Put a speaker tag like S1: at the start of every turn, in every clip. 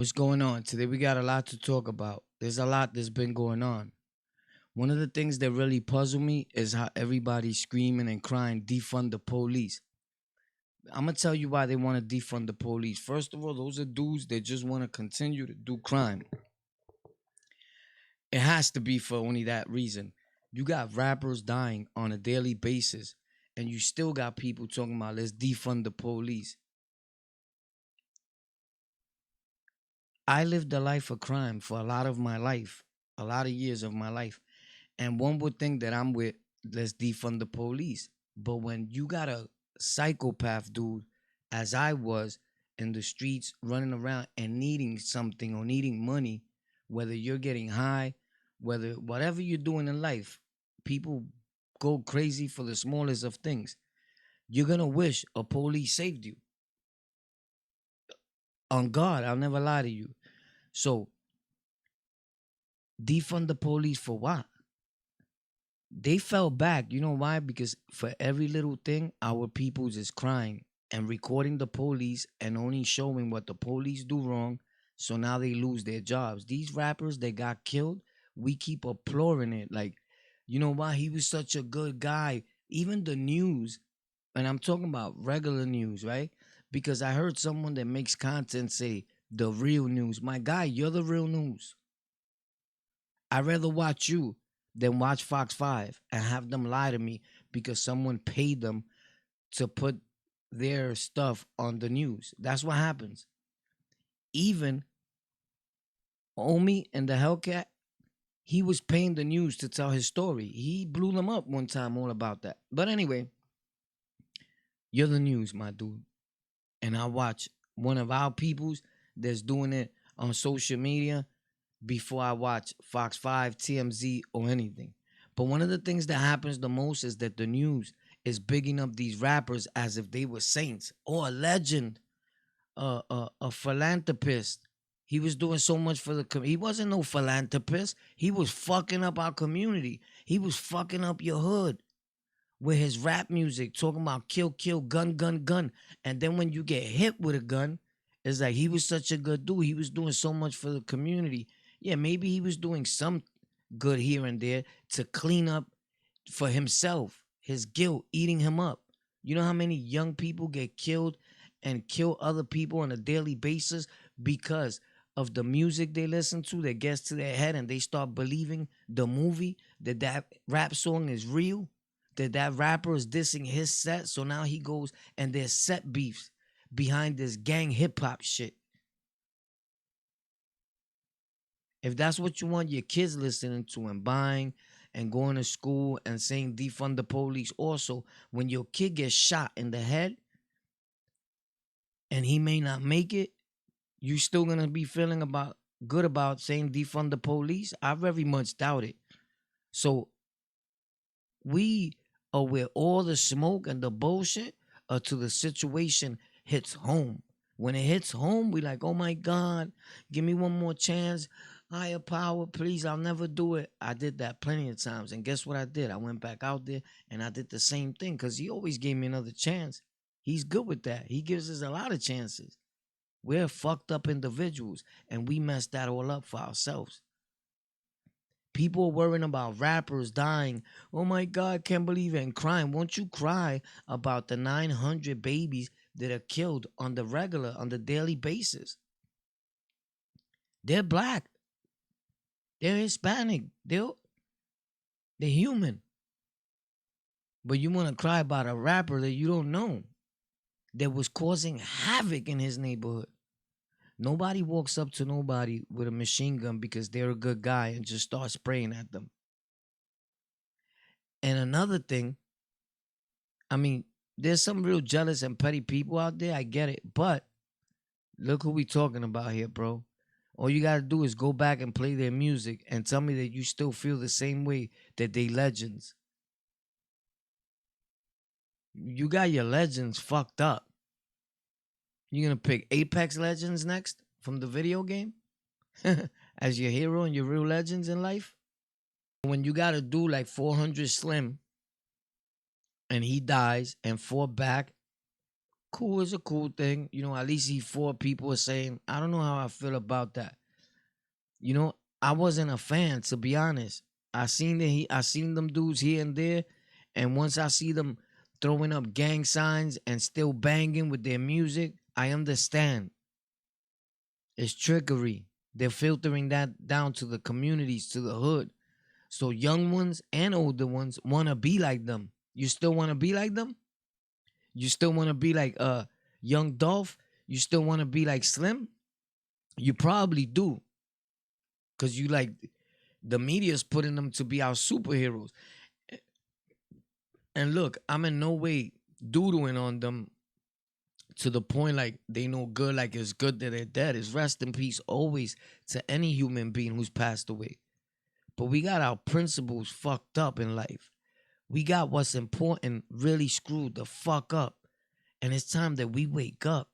S1: What's going on? Today we got a lot to talk about. There's a lot that's been going on. One of the things that really puzzle me is how everybody's screaming and crying, defund the police. I'm gonna tell you why they want to defund the police. First of all, those are dudes that just want to continue to do crime. It has to be for only that reason. You got rappers dying on a daily basis, and you still got people talking about let's defund the police. I lived a life of crime for a lot of my life, a lot of years of my life. And one would think that I'm with let's defund the police. But when you got a psychopath dude, as I was in the streets running around and needing something or needing money, whether you're getting high, whether whatever you're doing in life, people go crazy for the smallest of things. You're gonna wish a police saved you. On God, I'll never lie to you. So defund the police for what? They fell back. You know why? Because for every little thing, our peoples is crying and recording the police and only showing what the police do wrong. So now they lose their jobs. These rappers that got killed, we keep applauding it. Like, you know why? He was such a good guy. Even the news, and I'm talking about regular news, right? Because I heard someone that makes content say the real news. My guy, you're the real news. I'd rather watch you than watch Fox 5 and have them lie to me because someone paid them to put their stuff on the news. That's what happens. Even Omi and the Hellcat, he was paying the news to tell his story. He blew them up one time all about that. But anyway, you're the news, my dude. And I watch one of our peoples that's doing it on social media before I watch Fox 5, TMZ, or anything. But one of the things that happens the most is that the news is bigging up these rappers as if they were saints or a legend, a philanthropist. He was doing so much for the community. He wasn't no philanthropist. He was fucking up our community. He was fucking up your hood with his rap music, talking about kill, kill, gun, gun, gun. And then when you get hit with a gun, it's like he was such a good dude. He was doing so much for the community. Yeah, maybe he was doing some good here and there to clean up for himself, his guilt, eating him up. You know how many young people get killed and kill other people on a daily basis because of the music they listen to that gets to their head and they start believing the movie that that rap song is real, that that rapper is dissing his set. So now he goes and there's set beefs behind this gang hip hop shit. If that's what you want your kids listening to and buying and going to school and saying defund the police, also, when your kid gets shot in the head and he may not make it, you still gonna be feeling about good about saying defund the police? I very much doubt it. So we are where all the smoke and the bullshit until the situation hits home. When it hits home, we like, oh my God, give me one more chance. Higher power, please, I'll never do it. I did that plenty of times. And guess what I did? I went back out there and I did the same thing because he always gave me another chance. He's good with that. He gives us a lot of chances. We're fucked up individuals and we messed that all up for ourselves. People are worrying about rappers dying. Oh my God, can't believe it. And crying. Won't you cry about the 900 babies that are killed on the regular, on the daily basis? They're black. They're Hispanic. They're human. But you want to cry about a rapper that you don't know that was causing havoc in his neighborhood. Nobody walks up to nobody with a machine gun because they're a good guy and just start spraying at them. And another thing, I mean, there's some real jealous and petty people out there. I get it. But look who we talking about here, bro. All you gotta do is go back and play their music and tell me that you still feel the same way that they legends. You got your legends fucked up. You gonna pick Apex Legends next from the video game as your hero and your real legends in life? When you gotta do like 400 Slim and he dies and fought back Cool is a cool thing. At least he fought. People were saying, I don't know how I feel about that. You know, I wasn't a fan, to be honest. I seen them dudes here and there, and once I see them throwing up gang signs and still banging with their music, I understand. It's trickery. They're filtering that down to the communities, to the hood. So young ones and older ones want to be like them. You still want to be like them? You still want to be like young Dolph? You still want to be like Slim? You probably do, cuz you like the media's putting them to be our superheroes. And look, I'm in no way doodling on them to the point like they no good, like it's good that they're dead. It's rest in peace always to any human being who's passed away. But we got our principles fucked up in life. We got what's important really screwed the fuck up. And it's time that we wake up.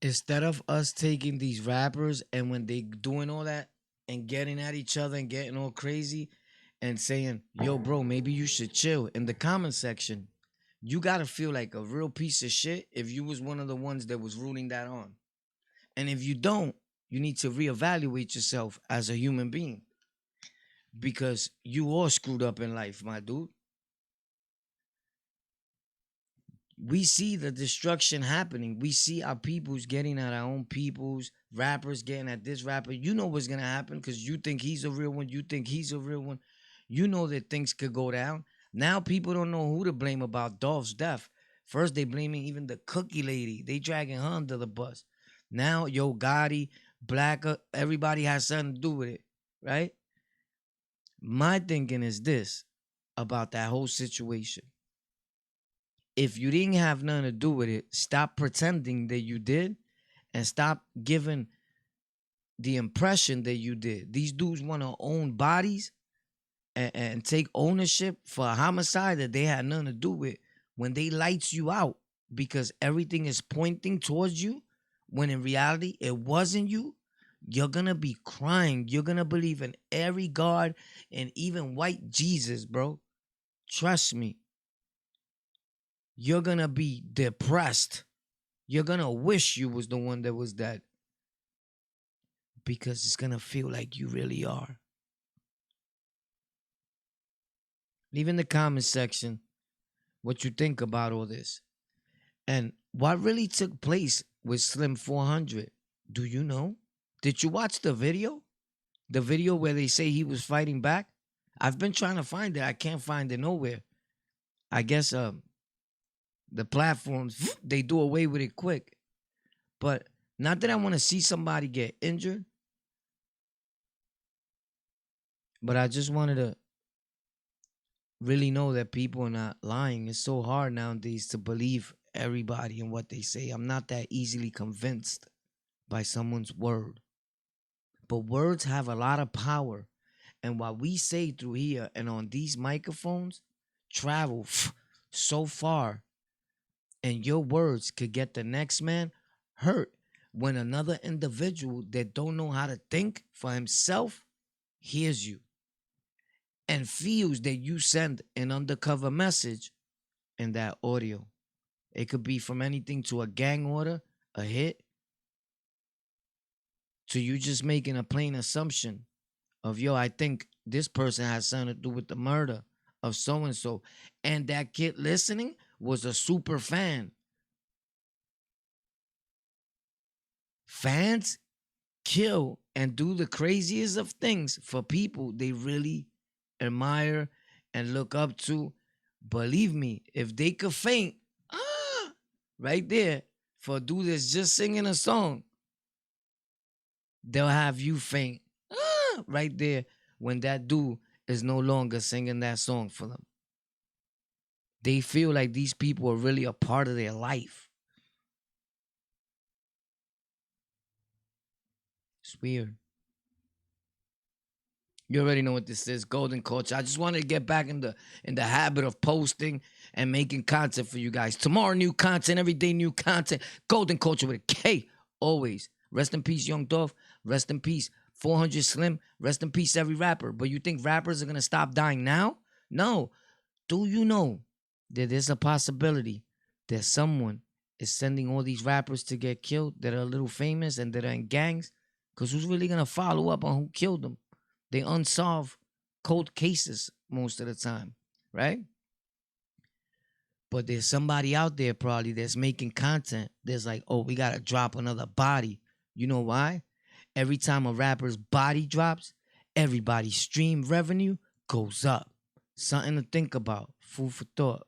S1: Instead of us taking these rappers and when they doing all that and getting at each other and getting all crazy and saying, yo, bro, maybe you should chill in the comment section. You gotta feel like a real piece of shit if you was one of the ones that was rooting that on. And if you don't, you need to reevaluate yourself as a human being because you all screwed up in life, my dude. We see the destruction happening. We see our peoples getting at our own peoples, rappers getting at this rapper. You know what's gonna happen because you think he's a real one. You think he's a real one. You know that things could go down. Now people don't know who to blame about Dolph's death. First they blaming even the cookie lady. They dragging her under the bus. Now Yo Gotti, Black, everybody has something to do with it, right? My thinking is this about that whole situation. If you didn't have nothing to do with it, stop pretending that you did and stop giving the impression that you did. These dudes want to own bodies and take ownership for a homicide that they had nothing to do with when they lights you out because everything is pointing towards you when in reality it wasn't you. You're gonna be crying. You're gonna believe in every God and even white Jesus, bro. Trust me. You're gonna be depressed. You're gonna wish you was the one that was dead because it's gonna feel like you really are. Leave in the comment section what you think about all this and what really took place with Slim 400. Do you know? Did you watch the video? The video where they say he was fighting back? I've been trying to find it. I can't find it nowhere. I guess the platforms they do away with it quick. But not that I want to see somebody get injured, but I just wanted to really know that people are not lying. It's so hard nowadays to believe everybody and what they say. I'm not that easily convinced by someone's word. But words have a lot of power. And what we say through here and on these microphones travel so far. And your words could get the next man hurt when another individual that don't know how to think for himself hears you and feels that you send an undercover message in that audio. It could be from anything to a gang order, a hit, to you just making a plain assumption of, yo, I think this person has something to do with the murder of so and so. And that kid listening was a super fan. Fans kill and do the craziest of things for people they really admire and look up to. Believe me, if they could faint, right there, for a dude that's just singing a song, they'll have you faint right there when that dude is no longer singing that song for them. They feel like these people are really a part of their life. It's weird. You already know what this is, Golden Culture. I just wanted to get back in the habit of posting and making content for you guys. Tomorrow, new content. Every day, new content. Golden Culture with a K, always. Rest in peace, Young Dolph. Rest in peace, 400 Slim. Rest in peace, every rapper. But you think rappers are gonna stop dying now? No. Do you know that there's a possibility that someone is sending all these rappers to get killed that are a little famous and that are in gangs? Because who's really gonna follow up on who killed them? They unsolved cold cases most of the time, right? But there's somebody out there probably that's making content. There's like, oh, we gotta drop another body. You know why? Every time a rapper's body drops, everybody's stream revenue goes up. Something to think about. Food for thought.